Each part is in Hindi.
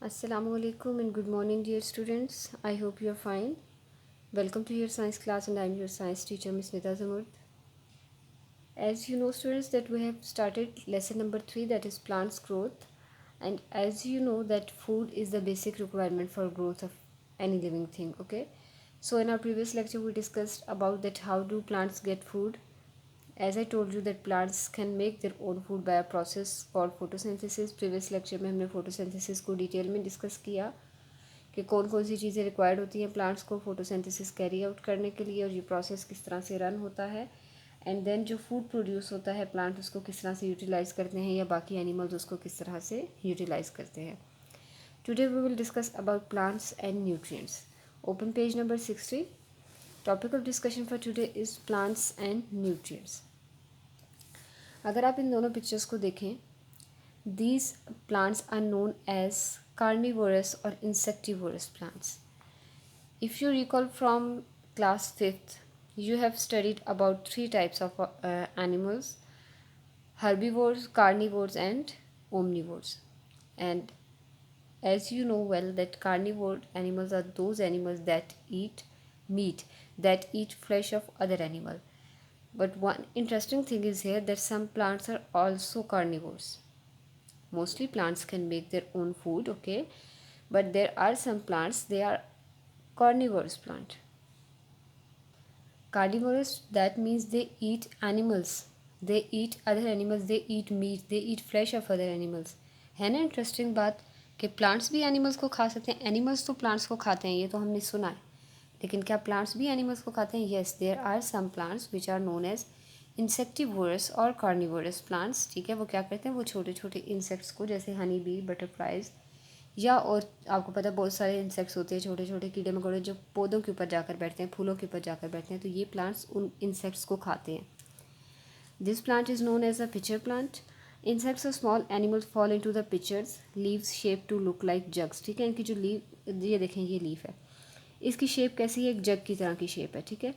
Assalamualaikum and good morning, dear students. I hope you are fine. Welcome to your science class, and I am your science teacher, Miss Nita Zamurd. As you know, students, that we have started lesson number 3, that is plants growth. And as you know, that food is the basic requirement for growth of any living thing. Okay. So in our previous lecture, we discussed about that how do plants get food. As I told you that plants can make their own food by a process called photosynthesis. Previous lecture में हमने photosynthesis को डिटेल में डिस्कस किया कि कौन कौन सी चीज़ें रिक्वायर्ड होती हैं प्लांट्स को फोटोसिंथेसिस कैरी आउट करने के लिए और ये प्रोसेस किस तरह से रन होता है। एंड देन जो फूड प्रोड्यूस होता है प्लांट उसको किस तरह से यूटिलाइज़ करते हैं या बाकी एनिमल्स उसको किस तरह से यूटिलाइज़ करते हैं। Today we will discuss about plants and nutrients. Open page number 60। Topic of discussion for today is plants and nutrients. अगर आप इन दोनों पिक्चर्स को देखें, these plants are known as carnivorous or insectivorous plants. If you recall from class 5th, you have studied about 3 types of animals: herbivores, carnivores and omnivores. And as you know well that carnivore animals are those animals that eat meat, that eat flesh of other animal. But one interesting thing is here that some plants are also carnivores. Mostly plants can make their own food, okay, but there are some plants they are carnivorous plant. Carnivorous, that means they eat animals, they eat other animals, they eat meat, they eat flesh of other animals. है ना इंटरेस्टिंग बात कि प्लांट्स भी एनिमल्स को खा सकते हैं। एनिमल्स तो प्लांट्स को खाते हैं, ये तो हमने सुना है, लेकिन क्या प्लांट्स भी एनिमल्स को खाते हैं? Yes, there are some plants which are known as insectivorous और कार्निवोरस प्लांट्स। ठीक है, वो क्या करते हैं, वो छोटे छोटे इंसेक्ट्स को, जैसे हनी बी, बटरफ्लाइज या और आपको पता है बहुत सारे इंसेक्ट्स होते हैं, छोटे छोटे कीड़े मकोड़े जो पौधों के ऊपर जाकर बैठते हैं, फूलों के ऊपर जाकर बैठते हैं, तो ये प्लांट्स उन इंसेक्ट्स को खाते हैं। This plant is known as a pitcher plant. Insects और small animals fall into the pitchers, leaves shape to look like jugs. ठीक है, इनकी जो लीव, ये देखें, ये लीफ है, इसकी शेप कैसी है? एक जग की तरह की शेप है। ठीक है,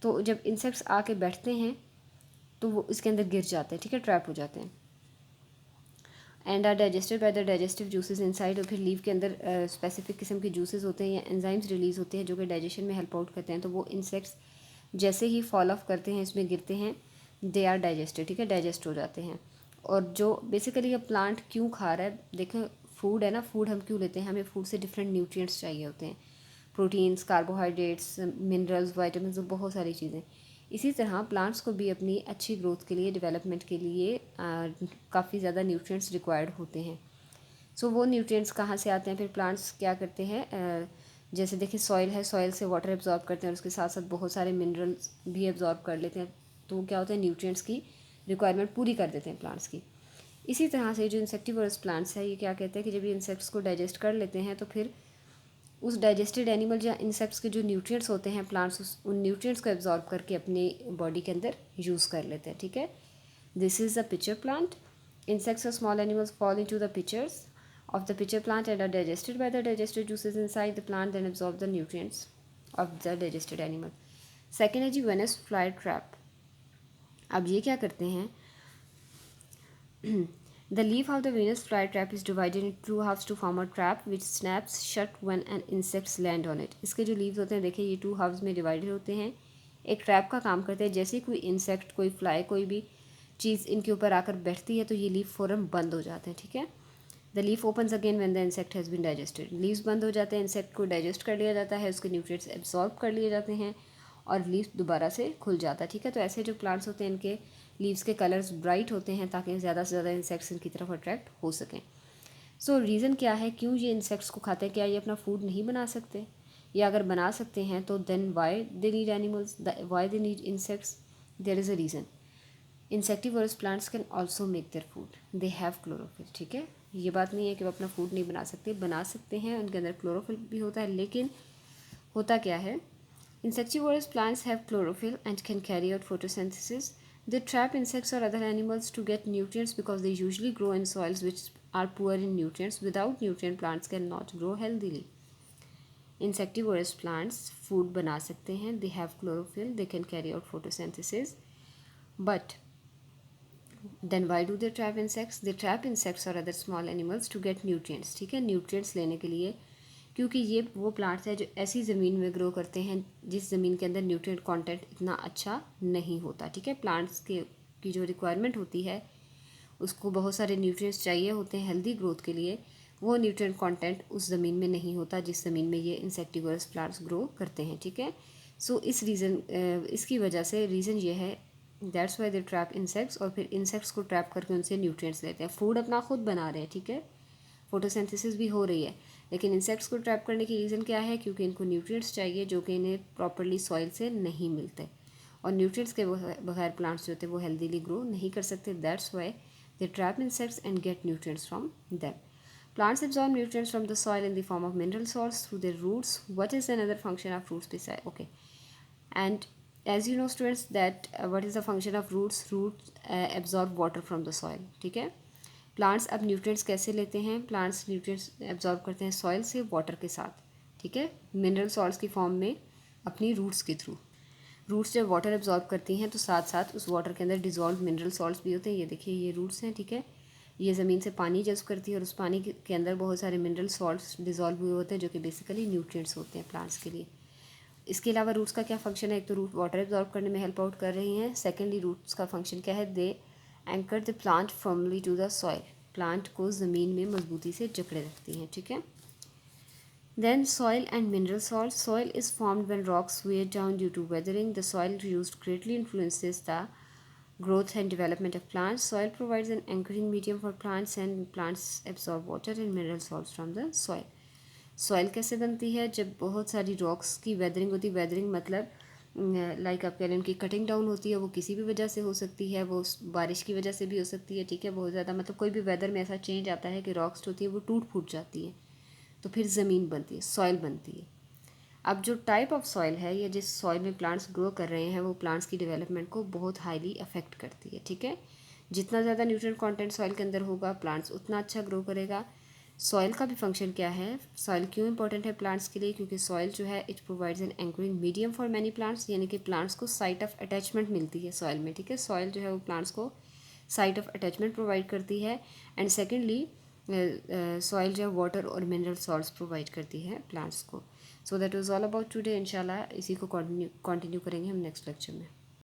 तो जब इंसेक्ट्स आके बैठते हैं तो वो इसके अंदर गिर जाते हैं, ठीक है, ट्रैप हो जाते हैं। And are digested by the digestive juices inside. और फिर लीव के अंदर स्पेसिफिक किस्म के जूसेस होते हैं या एंजाइम्स रिलीज होते हैं जो कि डाइजेशन में हेल्प आउट करते हैं। तो वो इंसेक्ट्स जैसे ही फॉल ऑफ करते हैं, इसमें गिरते हैं, दे आर डाइजेस्टेड, ठीक है, डाइजेस्ट हो जाते हैं। और जो बेसिकली ये प्लांट क्यों खा रहा है, देखें फूड है ना, फूड हम क्यों लेते हैं? हमें फूड से डिफरेंट न्यूट्रिएंट्स चाहिए होते हैं, प्रोटीन्स, कार्बोहाइड्रेट्स, मिनरल्स, वाइटामिन, बहुत सारी चीज़ें। इसी तरह प्लांट्स को भी अपनी अच्छी ग्रोथ के लिए, डेवलपमेंट के लिए काफ़ी ज़्यादा न्यूट्रिएंट्स रिक्वायर्ड होते हैं। सो वो न्यूट्रिएंट्स कहाँ से आते हैं? फिर प्लांट्स क्या करते हैं, जैसे देखिए सॉइल है, सॉइल से वाटर एब्जॉर्ब करते हैं और उसके साथ साथ बहुत सारे मिनरल्स भी एब्जॉर्ब कर लेते हैं। तो क्या होता है, न्यूट्रिएंट्स की रिक्वायरमेंट पूरी कर देते हैं प्लांट्स की। इसी तरह से जो इंसेक्टिवरस प्लांट्स है, ये क्या कहते हैं कि जब ये इंसेक्ट्स को डाइजेस्ट कर लेते हैं तो फिर उस डाइजेस्टेड एनिमल या इंसेक्ट्स के जो न्यूट्रिएंट्स होते हैं, प्लांट्स उन न्यूट्रिएंट्स को एब्जॉर्ब करके अपने बॉडी के अंदर यूज़ कर लेते हैं। ठीक है, this is a pitcher plant. Insects or small animals fall into the pitchers of the pitcher plant and are digested by the digested juices inside the plant, then absorb the nutrients of the digested animal. Second है जी वेनस फ्लाई ट्रैप। अब ये क्या करते हैं, the leaf of the Venus flytrap is divided into two halves to form a trap which snaps shut when an insect land on it. इसके जो leaves होते हैं, देखिए ये टू हाफ्स में डिवाइडेड होते हैं, एक ट्रैप का काम करते हैं। जैसे कोई इंसेक्ट, कोई फ्लाई, कोई भी चीज़ इनके ऊपर आकर बैठती है तो ये लीफ फ़ौरन बंद हो जाते हैं। ठीक है, the leaf opens again when the insect has been digested. Leaves बंद हो जाते हैं, इंसेक्ट को डाइजेस्ट कर लिया जाता है, उसके न्यूट्रिएंट्स एब्जॉर्ब कर लिए जाते हैं और लीफ दोबारा से खुल जाता है। ठीक है, तो ऐसे जो प्लांट्स होते हैं इनके लीव्स के कलर्स ब्राइट होते हैं ताकि ज़्यादा से ज़्यादा इंसेक्ट्स इनकी तरफ अट्रैक्ट हो सकें। सो रीज़न क्या है, क्यों ये इंसेक्ट्स को खाते हैं? क्या ये अपना फूड नहीं बना सकते? या अगर बना सकते हैं तो then why they need animals, why they need insects? There is a reason. Insectivorous plants can also make their food, they have chlorophyll. ठीक है, ये बात नहीं है कि वो अपना फूड नहीं बना सकते, बना सकते हैं, उनके अंदर क्लोरोफिल भी होता है। लेकिन होता क्या है, insectivorous plants have chlorophyll and can carry out photosynthesis. They trap insects or other animals to get nutrients because they usually grow in soils which are poor in nutrients. Without nutrient, plants cannot grow healthily. Insectivorous plants food बना सकते हैं, they have chlorophyll, they can carry out photosynthesis. But then why do they trap insects? They trap insects और other small animals to get nutrients, ठीक है, न्यूट्रिएंट्स लेने के लिए, क्योंकि ये वो प्लांट्स हैं जो ऐसी ज़मीन में ग्रो करते हैं जिस ज़मीन के अंदर न्यूट्रिएंट कंटेंट इतना अच्छा नहीं होता, ठीक है। प्लांट्स के की जो रिक्वायरमेंट होती है, उसको बहुत सारे न्यूट्रिएंट्स चाहिए होते हैं हेल्दी ग्रोथ के लिए, वो न्यूट्रिएंट कंटेंट उस ज़मीन में नहीं होता जिस ज़मीन में ये इंसेक्टिवरस प्लांट्स ग्रो करते हैं, ठीक है। सो इसकी वजह से रीज़न ये है, that's why they trap insects, और फिर इंसेक्ट्स को ट्रैप करके उनसे न्यूट्रिएंट्स लेते हैं। फूड अपना खुद बना रहे हैं, ठीक है, फोटोसिंथेसिस भी हो रही है, लेकिन इंसेक्ट्स को ट्रैप करने की रीज़न क्या है? क्योंकि इनको न्यूट्रिएंट्स चाहिए जो कि इन्हें प्रॉपरली सॉइल से नहीं मिलते, और न्यूट्रिएंट्स के बगैर प्लांट्स जो होते हैं वो हेल्दीली ग्रो नहीं कर सकते। That's why they trap insects and get nutrients from them. Plants absorb nutrients from the soil in the form of mineral salts through their roots. What is another function of roots beside? Okay, and as you know students that what is the function of roots? Roots absorb water from the soil, ठीक है। प्लांट्स अब न्यूट्रिएंट्स कैसे लेते हैं? प्लांट्स न्यूट्रिएंट्स एब्जॉर्ब करते हैं सॉइल से वाटर के साथ, ठीक है, मिनरल सॉल्ट्स की फॉर्म में अपनी रूट्स के थ्रू। रूट्स जब वाटर एब्जॉर्ब करती हैं तो साथ साथ उस वाटर के अंदर डिजॉल्व मिनरल सॉल्ट्स भी होते हैं। ये देखिए, ये रूट्स हैं, ठीक है, ये ज़मीन से पानी जज़्ब करती है और उस पानी के अंदर बहुत सारे मिनरल सॉल्ट्स डिजॉल्व हुए होते हैं जो कि बेसिकली न्यूट्रिएंट्स होते हैं प्लांट्स के लिए। इसके अलावा रूट्स का क्या फंक्शन है? एक तो रूट वाटर एब्जॉर्ब करने में हेल्प आउट कर रही हैं, सेकेंडली रूट्स का फंक्शन क्या है? They anchor the plant firmly to the soil, plant को ज़मीन में मजबूती से जकड़े रखती हैं, ठीक है। Then soil and mineral salts. Soil is formed when rocks wear down due to weathering. The soil used greatly influences the growth and development of plants. Soil provides an anchoring medium for plants and plants absorb water and mineral salts from the soil. Soil कैसे बनती है? जब बहुत सारी रॉक्स की वेदरिंग होती है। वेदरिंग मतलब लाइक आप कह रहे हैं उनकी कटिंग डाउन होती है, वो किसी भी वजह से हो सकती है, वो बारिश की वजह से भी हो सकती है, ठीक है, बहुत ज़्यादा मतलब कोई भी वेदर में ऐसा चेंज आता है कि रॉक्स होती है वो टूट फूट जाती है, तो फिर ज़मीन बनती है, सॉइल बनती है। अब जो टाइप ऑफ सॉइल है या जिस सॉइल में प्लांट्स ग्रो कर रहे हैं वो प्लांट्स की डेवलपमेंट को बहुत हाईली अफेक्ट करती है, ठीक है। जितना ज़्यादा न्यूट्रिएंट कंटेंट सॉइल के अंदर होगा प्लांट्स उतना अच्छा ग्रो करेगा। सॉइल का भी फंक्शन क्या है? सॉइल क्यों इंपॉर्टेंट है प्लांट्स के लिए? क्योंकि सॉइल जो है it provides N anchoring medium for many plants, यानी कि प्लांट्स को साइट ऑफ अटैचमेंट मिलती है सॉइल में, ठीक है। सॉइल जो है वो प्लांट्स को साइट ऑफ अटैचमेंट प्रोवाइड करती है, एंड सेकेंडली सॉइल जो है वाटर और मिनरल सॉल्ट्स प्रोवाइड करती है प्लांट्स को। So that was all about today. इंशाल्लाह इसी को कंटिन्यू करेंगे हम नेक्स्ट लेक्चर में।